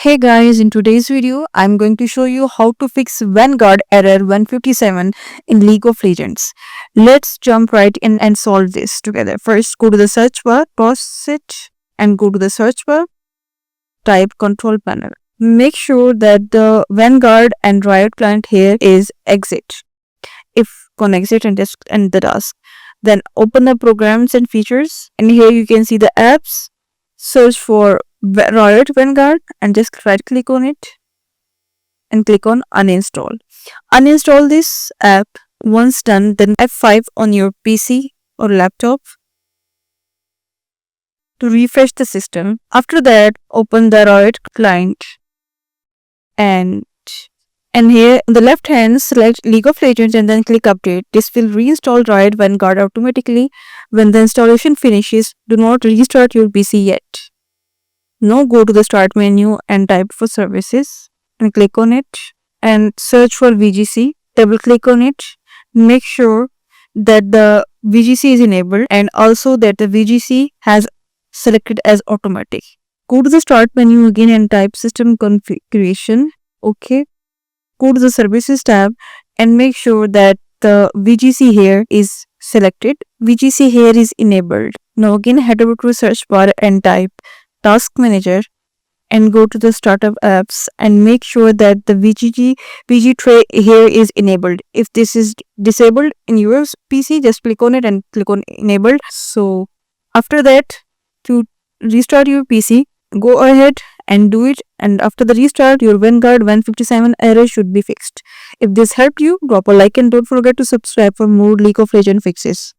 Hey guys, in today's video, I'm going to show you how to fix Vanguard error 157 in League of Legends. Let's jump right in and solve this together. First, go to the search bar, pause it, and go to the search bar, type control panel. Make sure that the Vanguard and Riot client here is exit. If on exit and just end the task, then open the programs and features, and here you can see the apps. Search for Riot Vanguard and just right click on it and click on uninstall. Uninstall this app. Once done, then F5 on your PC or laptop to refresh the system. After that, open the Riot client and here on the left hand select League of Legends and then click update. This will reinstall Riot Vanguard automatically. When the installation finishes, do not restart your PC yet. Now go to the start menu and type for services and click on it and search for VGC. Double click on it. Make sure that the VGC is enabled and also that the VGC has selected as automatic. Go to the start menu again and type system configuration. Okay. Go to the services tab and make sure that the VGC here is selected. VGC here is enabled. Now again head over to search bar and type task manager and go to the startup apps and make sure that the VG tray here is enabled. If this is disabled in your PC, just click on it and click on enabled. So after that, to restart your PC, go ahead and do it, and after the restart your Vanguard 157 error should be fixed. If this helped you, drop a like and don't forget to subscribe for more League of Legends fixes.